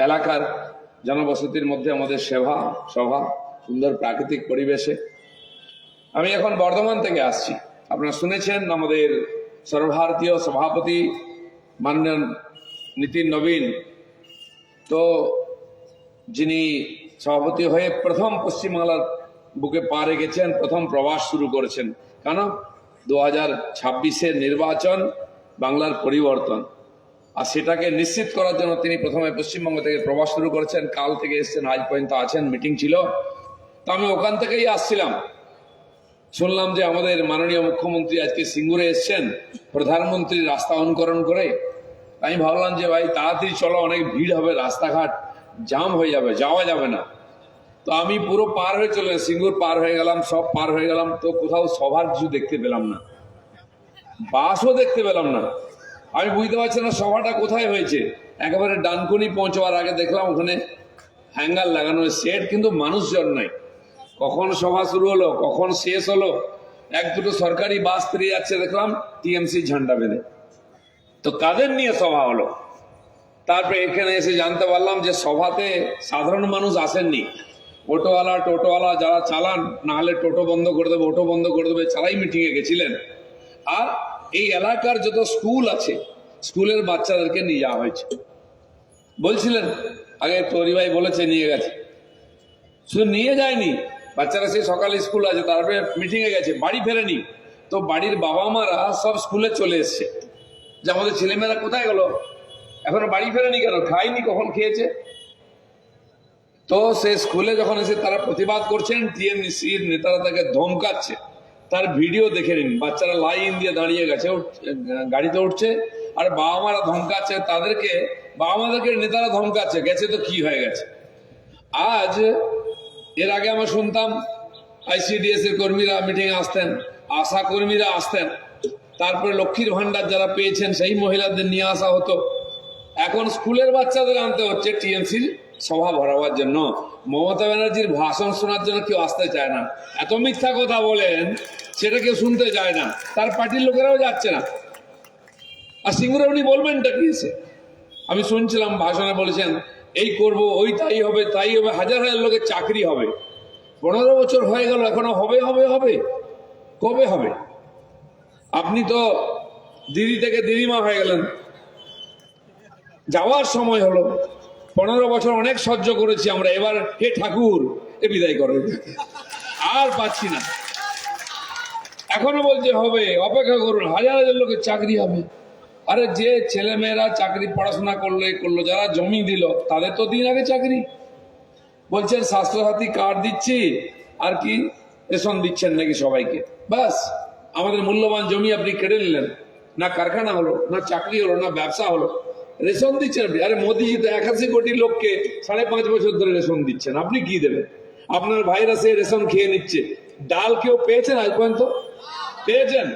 এলাকার জনবসতির মধ্যে আমাদের সভা সুন্দর প্রাকৃতিক পরিবেশে। আমি এখন বর্ধমান থেকে আসছি। আপনারা শুনেছেন আমাদের সর্বভারতীয় সভাপতি মাননীয় নীতিন নবীন, তো যিনি সভাপতি হয়ে প্রথম পশ্চিমবাংলার বুকে পা রেখেছেন, প্রথম প্রবাস শুরু করেছেন। কেন? 2026-এর নির্বাচন বাংলার পরিবর্তন, আর সেটাকে নিশ্চিত করার জন্য তিনি প্রথমে পশ্চিমবঙ্গ থেকে প্রবাস শুরু করেছেন। কাল থেকে এসছেন, আজ পর্যন্ত আছেন, মিটিং ছিল। তো আমি ওখান থেকেই আসছিলাম, শুনলাম যে আমাদের মাননীয় মুখ্যমন্ত্রী আজকে সিঙ্গুরে এসছেন প্রধানমন্ত্রীর রাস্তা অনুকরণ করে। আমি ভাবলাম যে ভাই তাড়াতাড়ি চলো, অনেক ভিড় হবে, রাস্তাঘাট জাম হয়ে যাবে, যাওয়া যাবে না। তো আমি পুরো পার হয়ে চলে, সিঙ্গুর পার হয়ে গেলাম, সব পার হয়ে গেলাম, তো কোথাও সভার কিছু দেখতে পেলাম না, বাসও দেখতে পেলাম না। আমি বুঝতে পারছি না সভাটা কোথায় হয়েছে। একেবারে ডানকুনি পৌঁছবার আগে দেখলাম ওখানে হ্যাঙ্গার লাগানো, সেট, কিন্তু মানুষজন নাই। কখন সভা শুরু হলো, কখন শেষ হলো, এক দুটো সরকারি বাস পেরিয়ে যাচ্ছে দেখলাম টিএমসি ঝান্ডা বেঁধে। তো কাদের নিয়ে সভা হলো? তারপরে এখানে এসে জানতে পারলাম যে সভাতে সাধারণ মানুষ আসেননি, টোটোওয়ালা যারা চালান, না হলে টোটো বন্ধ করে দেবে, অটো বন্ধ করে দেবে, তারাই মিটিংয়ে গেছিলেন। আর এই এলাকার যত স্কুল আছে, স্কুলের বাচ্চাদেরকে নিয়ে যাওয়া হয়েছে। বলছিলেন আগে তরি ভাই বলেছে নিয়ে গেছে, শুধু নিয়ে যায়নি, বাচ্চারা সেই সকালে স্কুল আছে, তারপরে মিটিংয়ে গেছে, বাড়ি ফেরেনি। তো বাড়ির বাবা মারা সব স্কুলে চলে এসছে, যে আমাদের ছেলেমেয়েরা কোথায় গেল, এখনো বাড়ি ফেরেনি কেন, খায়নি, কখন খেয়েছে। তো সে স্কুলে যখন এসে তারা প্রতিবাদ করছেন, টিএমসির নেতারা তাকে ধমকাচ্ছে। তার ভিডিও দেখে নিন, বাচ্চারা লাইন দিয়ে দাঁড়িয়ে গেছে, গাড়িতে উঠছে, আর বাবা মারা ধমকাচ্ছে তাদেরকে, বাবা মাদেরকে নেতারা ধমকাচ্ছে, গেছে তো কি হয়ে গেছে। আজ এর আগে আমরা শুনতাম আইসিডিএস এর কর্মীরা মিটিং আসতেন, আশা কর্মীরা আসতেন, তারপরে লক্ষ্মীর ভান্ডার যারা পেয়েছেন সেই মহিলাদের নিয়ে আসা হতো। এখন স্কুলের বাচ্চাদের আনতে হচ্ছে টিএমসির সভা ভরাবার জন্য। মমতা ব্যানার্জির ভাষণ শোনার জন্য কেউ আসতে চায় না, এত মিথ্যা কথা বলেন, সেটা কেউ শুনতে চায় না, তার পার্টির লোকেরাও যাচ্ছে না। আর সিঙ্গুরে উনি বলবেনটা কি? আমি শুনছিলাম ভাষণে বলেছেন এই করব, ওই তাই হবে, হাজার হাজার লোকের চাকরি হবে। 15 বছর হয়ে গেল, এখনো হবে হবে হবে, কবে হবে? আপনি তো দিদি থেকে দিদিমা হয়ে গেলেন, যাওয়ার সময় হলো। 15 বছর অনেক সহ্য করেছি আমরা, এবার হে ঠাকুর এ বিদায় করে, আর পাচ্ছি না। এখনো বলছে হবে, অপেক্ষা করুন, হাজার হাজার লোকের চাকরি হবে। আরে যে ছেলে মেয়েরা চাকরি পড়াশোনা করলো, যারা জমি দিল, তাদের তো দিন আগে চাকরি। বলছেন স্বাস্থ্যসাথী কার্ড দিচ্ছি, আর কি রেশন দিচ্ছেন নাকি সবাইকে, ব্যাস আমাদের মূল্যবান জমি আপনি কেড়ে নিলেন। না কারখানা হলো, না চাকরি হলো, না ব্যবসা হলো, রেশন দিচ্ছেন আপনি। আরে মোদিজি তো 81 কোটি লোককে 5.5 বছর ধরে রেশন দিচ্ছেন, আপনি কি দেবেন? আপনার ভাইরা সে রেশন খেয়ে নিচ্ছে। ডাল কেউ পেয়েছেন আজ পর্যন্ত? পেয়েছেন?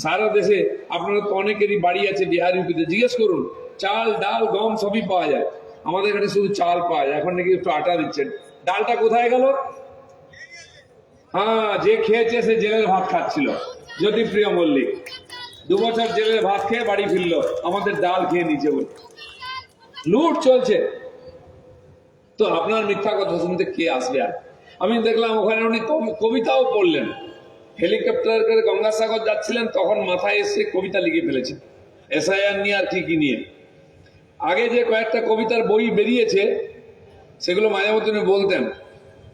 সারা দেশে আপনারা তো অনেকেরই বাড়ি আছে বিহার ইউপিতে, জিজ্ঞেস করুন, চাল ডাল গম সবই পাওয়া যায়। আমাদের এখানে শুধু চাল পাওয়া যায়, এখন নাকি একটু আটা দিচ্ছেন। ডালটা কোথায় গেল? হ্যাঁ, যে খেয়েছে সে জেলের ভাত খাচ্ছিল, জ্যোতিপ্রিয় মল্লিক 2 বছর জেলের ভাত খেয়ে বাড়ি ফিরলো, আমাদের ডাল খেয়ে নিচে বলে লুট চলছে। তো আপনার মিথ্যা কথা শুনতে কে আসবে? আর আমি দেখলাম ওখানে উনি কবিতাও পড়লেন, হেলিকপ্টার করে গঙ্গাসাগর যাচ্ছিলেন, তখন মাথায় এসে কবিতা লিখে ফেলেছেন এসআইআর নিয়ে আর কি নিয়ে। আগে যে কয়েকটা কবিতার বই বেরিয়েছে সেগুলো মাঝে মধ্যে উনি বলতেন,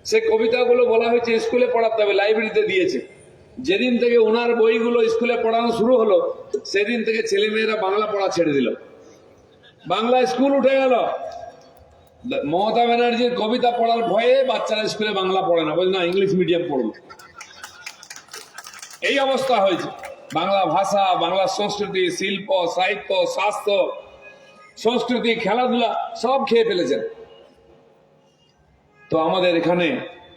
সে কবিতাগুলো বলা হয়েছে স্কুলে পড়াতে হবে, লাইব্রেরিতে দিয়েছে। যেদিন থেকে ওনার বইগুলো স্কুলে পড়ানো শুরু হলো, সেদিন থেকে ছেলেমেয়েরা বাংলা পড়া ছেড়ে দিল, বাংলা স্কুল উঠে গেল। মমতা ব্যানার্জির কবিতা পড়ার ভয়ে বাচ্চারা স্কুলে বাংলা পড়ে না, বলে না ইংলিশ মিডিয়াম পড়বে। এই অবস্থা হয়েছে। বাংলা ভাষা, বাংলা সংস্কৃতি, শিল্প, সাহিত্য, স্বাস্থ্য, সংস্কৃতি, খেলাধুলা সব খেয়ে ফেলেছেন। তো আমাদের এখানে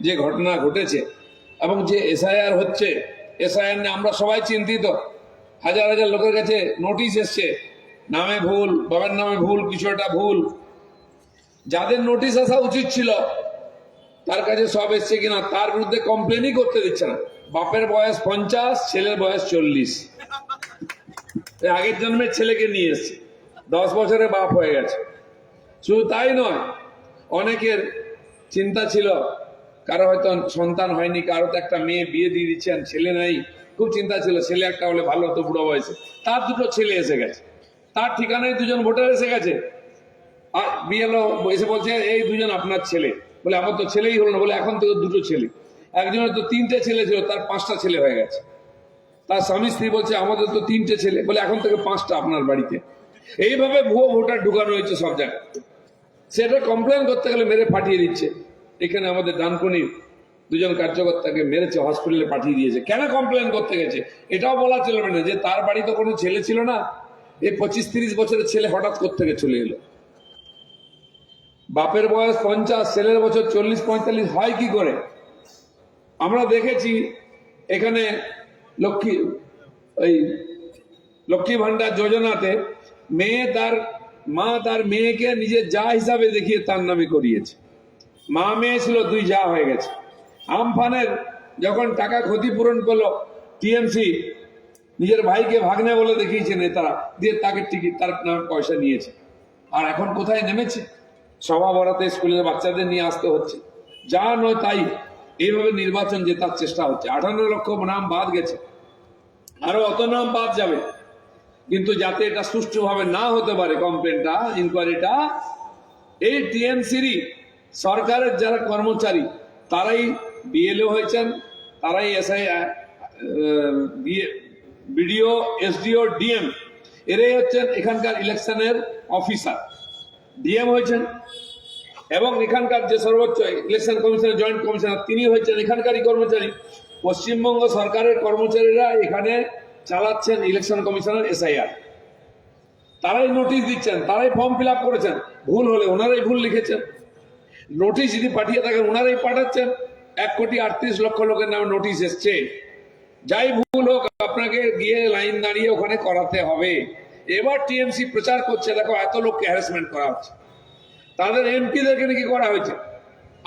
যে ঘটনা ঘটেছে এবং যে এসআইআর হচ্ছে, এসআইআর নিয়ে আমরা সবাই চিন্তিত। হাজার হাজার লোকের কাছে নোটিশ এসছে, নামে ভুল, বাবার নামে ভুল, কিছু একটা ভুল। যাদের নোটিশ আসা উচিত ছিল তার কাছে সব এসছে কিনা তার বিরুদ্ধে কমপ্লেনই করতে দিচ্ছে না। বাপের বয়স 50, ছেলের বয়স 40, আগের জন্মের ছেলেকে নিয়ে এসছে, 10 বছরে বাপ হয়ে গেছে। শুধু তাই নয়, অনেকের চিন্তা ছিল, কারো হয়তো সন্তান হয়নি, কারো তো একটা মেয়ে বিয়ে দিয়ে দিচ্ছেন, ছেলে নেই, খুব চিন্তা ছিল ছেলে একটা হলে ভালো হতো বুড়ো বয়সে। তার দুটো ছেলে এসে গেছে, তার ঠিকানায় দুজন ভোটার এসে গেছে। আর বিএলও এসে বলছে এই দুজন আপনার ছেলে। বলে আমার তো ছেলেই হলো না। বলে এখন তো দুটো ছেলে। একজনের তো 3টে ছেলে ছিল, তার 5টা ছেলে হয়ে গেছে। তার স্বামী স্ত্রী বলছে আমাদের তো 3টে ছেলে। বলে এখন থেকে 5টা আপনার বাড়িতে। এইভাবে ভুয়ো ভোটার ঢুকানো হয়েছে সব জায়গায়। সেটা কমপ্লেন করতে গেলে মেরে পাঠিয়ে দিচ্ছে। এখানে আমাদের ডানকুনির দুজন কার্যকর্তাকে মেরেছে, হসপিটালে পাঠিয়ে দিয়েছে। কেন কমপ্লেন করতে গেছে এটাও বলা চলবে না যে তার বাড়ি তো কোনো ছেলে ছিল না, এই 25-30 বছরের ছেলে হঠাৎ কোত্থেকে চলে এলো। বাপের বয়স 50, ছেলের বছর 40-45 হয় কি করে? আমরা দেখেছি এখানে লক্ষ্মী ভান্ডার যোজনাতে মা তার মেয়েকে নিজের যা হিসাবে দেখিয়ে তার নামে করিয়েছে। মা মেয়ে ছিল, 2 যা হয়ে গেছে। আমফানের যখন টাকা ক্ষতিপূরণ পেলো টিএমসি, নিজের ভাইকে ভাগ্নে বলে দেখিয়েছে নেতারা, দিয়ে তাকে টিকিট, তার নামে পয়সা নিয়েছে। আর এখন কোথায় নেমেছে? সভা বরাতে স্কুলের বাচ্চাদের নিয়ে আসতে হচ্ছে, যা নয় তাই। এইভাবে নির্বাচন জেতার চেষ্টা হচ্ছে। 58 লক্ষ নাম বাদ গেছে, আরো অত নাম বাদ যাবে। কিন্তু যাতে এটা সুষ্ঠুভাবে না হতে পারে, কমপ্লেনটা, ইনকোয়ারিটা, এই টিএমসির সরকারের যারা কর্মচারী তারাই বিএলও হয়েছেন, তারাই এসআই, বিডিও, এসডিও, ডিএম, এরাই হচ্ছেন এখানকার ইলেকশনের অফিসার। ডিএম হয়েছেন এবং এখানকার যে সর্বোচ্চ ইলেকশন কমিশনের জয়েন্ট কমিশনার তিনি হয়েছেন এখানকারই কর্মচারী। পশ্চিমবঙ্গ সরকারের কর্মচারীরা এখানে চালাচ্ছেন ইলেকশন কমিশনের এসআইআর। তারাই নোটিশ দিচ্ছেন, তারাই ফর্ম ফিল আপ করেছেন। ভুল হলে ওনারাই ভুল লিখেছেন। নোটিশ যদি পাঠিয়ে থাকেন ওনারাই পাঠাচ্ছেন। 1,38,00,000 লোকের নামে নোটিশ এসছে। যাই ভুল হোক আপনাকে গিয়ে লাইন দাঁড়িয়ে ওখানে করাতে হবে। এবার টিএমসি প্রচার করছে দেখো এত লোককে হ্যারাসমেন্ট করা হচ্ছে। তাদের এমপিদেরকে নাকি করা হয়েছে,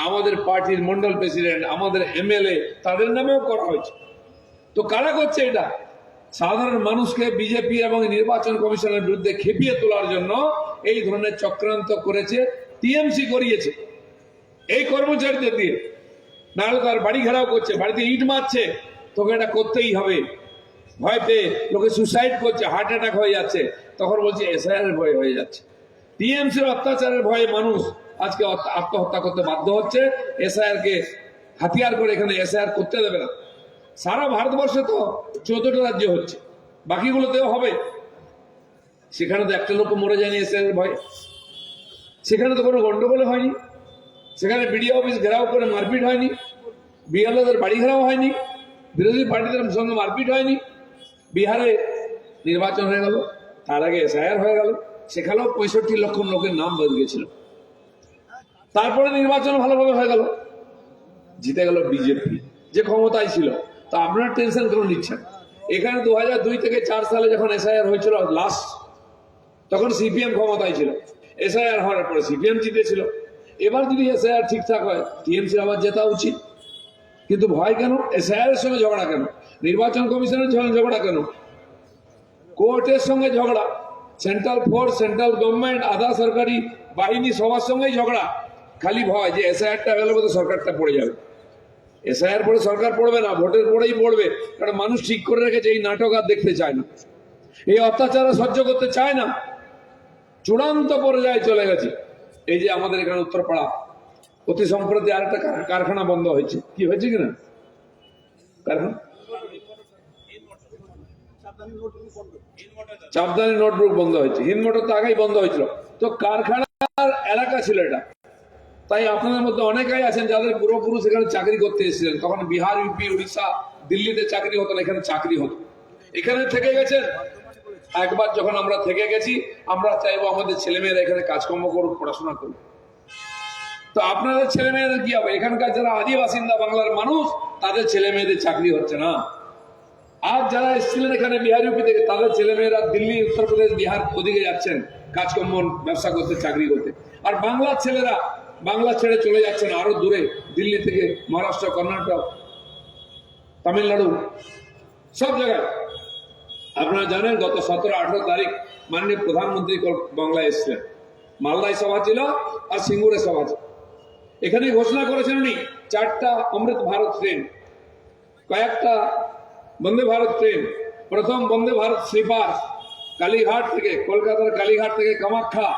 আমাদের পার্টির মন্ডল প্রেসিডেন্ট, আমাদের এমএলএ, তাদের নামেও করা হয়েছে। তো কারা করছে এটা? সাধারণ মানুষকে বিজেপি এবং নির্বাচন কমিশনের বিরুদ্ধে খেপিয়ে তোলার জন্য এই ধরনের চক্রান্ত করেছে টিএমসি, করিয়েছে এই কর্মচারীদের দিয়ে। নাহলে তার বাড়ি ঘেরাও করছে, বাড়িতে ইট মারছে, তোকে এটা করতেই হবে। ভয় পেয়ে লোকে সুসাইড করছে, হার্ট অ্যাটাক হয়ে যাচ্ছে, তখন বলছে এসআইআর ভয় হয়ে যাচ্ছে। টিএমসির অত্যাচারের ভয়ে মানুষ আজকে আত্মহত্যা করতে বাধ্য হচ্ছে। এসআইআর কে হাতিয়ার করে এখানে এসআইআর করতে দেবে না। সারা ভারতবর্ষে তো 14টা রাজ্য হচ্ছে, বাকিগুলোতেও হবে। সেখানে তো একটা লোক মরে যায়নি এসআইআর ভয়ে, সেখানে তো কোনো গন্ডগোল হয়নি, সেখানে বিডিও অফিস ঘেরাও করে মারপিট হয়নি, বিএলওদের বাড়ি ঘেরাও হয়নি, বিরোধী পার্টিদের সঙ্গে মারপিট হয়নি। বিহারে নির্বাচন হয়ে গেল, তার আগে এসআইআর হয়ে গেল, সেখানেও 65 লক্ষ লোকের নাম বের গেছিল। তারপরে নির্বাচন ভালোভাবে হয়ে গেল, জিতে গেল বিজেপি, যে ক্ষমতায় ছিল। তো আপনারা টেনশন কেন নিচ্ছেন? এখানে 2002 থেকে 4 সালে যখন এসআইআর হয়েছিল লাস্ট, তখন সিপিএম ক্ষমতায় ছিল। এসআইআর হওয়ার পরে সিপিএম জিতেছিল। এবার যদি এসআইআর ঠিকঠাক হয় টিএমসির আবার জেতা উচিত। কিন্তু ভয় কেন? এসআইআর এর সঙ্গে ঝগড়া কেন? নির্বাচন কমিশনের সঙ্গে ঝগড়া কেন? কোর্টের সঙ্গে ঝগড়া, সেন্ট্রাল ফোর্স, সেন্ট্রাল গভর্নমেন্ট, আধা সরকারি বাহিনী, সবার সঙ্গেই ঝগড়া। খালি ভয় যে এসআইআরটা গেলে বোধ সরকারটা পড়ে যাবে। এসআইআর পরে সরকার পড়বে না, ভোটের পরেই পড়বে। কারণ মানুষ ঠিক করে রেখেছে এই নাটক আর দেখতে চায় না, এই অত্যাচার সহ্য করতে চায় না। চূড়ান্ত পর্যায়ে চলে গেছে। এই যে আমাদের এখানে উত্তরপাড়া অতি সম্প্রতি আর একটা কারখানা বন্ধ হয়েছে। কি হয়েছে কিনা কারখানা? চাপদানি নোটবুক বন্ধ হয়েছে। হিন্দ মোটর তো আগেই বন্ধ হয়েছিল। তো কারখানার এলাকা ছিল এটা। তাই আপনাদের মধ্যে অনেকেই আছেন যাদের পূর্বপুরুষ এখানে চাকরি করতে এসেছিলেন। তখন বিহার, ইউপি, উড়িষ্যা, দিল্লিতে চাকরি হতো না, এখানে চাকরি হতো। এখানে থেকে গেছেন। একবার যখন আমরা থেকে গেছি, আমরা চাইবো আমাদের ছেলেমেয়েরা এখানে কাজকর্ম করুক, পড়াশোনা করুক। তো আপনাদের ছেলে মেয়েদের কি হবে? এখানকার যারা আদি বাসিন্দা বাংলার মানুষ, তাদের ছেলে মেয়েদের চাকরি হচ্ছে না। আর যারা এসেছিলেন এখানে বিহার, ইউপি থেকে, তাদের ছেলে মেয়েরা দিল্লি, উত্তরপ্রদেশ, বিহার ওদিকে যাচ্ছেন কাজকর্ম, ব্যবসা করতে, চাকরি করতে। আর বাংলার ছেলেরা বাংলা ছেড়ে চলে যাচ্ছেন আরো দূরে, দিল্লি থেকে মহারাষ্ট্র, কর্ণাটক, তামিলনাড়ু, সব জায়গায়। আপনারা জানেন গত 17-18 তারিখ মাননীয় প্রধানমন্ত্রী বাংলায় এসেছিলেন। মালদায় সভা ছিল আর সিঙ্গুরে সভা ছিল। এখানে ঘোষণা করেছেন উনি 4টা অমৃত ভারত ট্রেন, কয়েকটা বন্দে ভারত ট্রেন। প্রথম বন্দে ভারত স্লিপার কালীঘাট থেকে, কলকাতার কালীঘাট থেকে কামাখ্যা,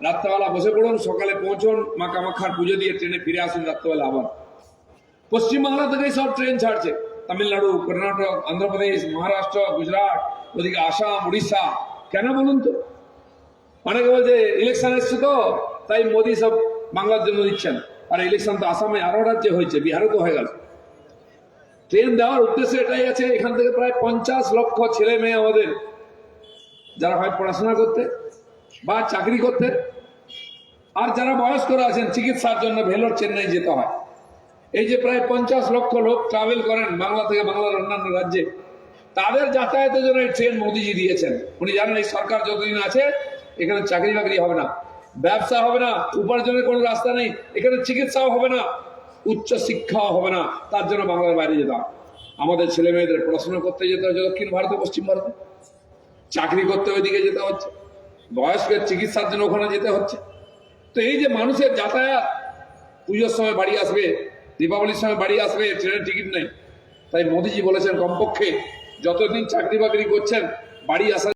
রাত্রেবেলা বসে পড়ুন, সকালে পৌঁছুন, মা কামাখ্যার পুজো দিয়ে ট্রেনে ফিরে আসুন রাত্রেবেলা আবার। পশ্চিমবাংলা থেকেই সব ট্রেন ছাড়ছে, তামিলনাড়ু, কর্ণাটক, অন্ধ্রপ্রদেশ, মহারাষ্ট্র, গুজরাট, ওদিকে আসাম, উড়িষ্যা। কেন বলুন তো? অনেকে বলছে ইলেকশন এসছে তো তাই মোদী সব বাংলার জন্য দিচ্ছেন। আর ইলেকশন তো আসামে আরো রাজ্যে হয়েছে, বিহারে তো হয়ে গেল। ট্রেন দেওয়ার উদ্দেশ্য এটাই আছে, এখান থেকে প্রায় 50 লক্ষ ছেলে মেয়ে আমাদের, যারা হয় পড়াশোনা করতে বা চাকরি করতে, আর যারা বয়স্করা আছেন চিকিৎসার জন্য ভেলোর, চেন্নাই যেতে হয়। এই যে প্রায় 50 লক্ষ লোক ট্রাভেল করেন বাংলা থেকে বাংলার অন্যান্য রাজ্যে, তাদের যাতায়াতের জন্য এই ট্রেন মোদিজি দিয়েছেন। উনি জানেন এই সরকার যতদিন আছে এখানে চাকরি বাকরি হবে না, ব্যবসা হবে না, উপার্জনের কোনো রাস্তা নেই, এখানে চিকিৎসাও হবে না, উচ্চ শিক্ষাও হবে না। তার জন্য বাংলার বাইরে যেতাম। আমাদের ছেলে মেয়েদের পড়াশোনা করতে যেতে হচ্ছে দক্ষিণ ভারতে, পশ্চিম ভারতে, চাকরি করতে ওইদিকে যেতে হচ্ছে, বয়স্কের চিকিৎসার জন্য ওখানে যেতে হচ্ছে। তো এই যে মানুষের যাতায়াত, পুজোর সময় বাড়ি আসবে, দীপাবলির সময় বাড়ি আসবে, ট্রেনের টিকিট নেই। তাই মোদিজি বলেছেন কমপক্ষে যতদিন চাকরি বাকরি করছেন বাড়ি আসা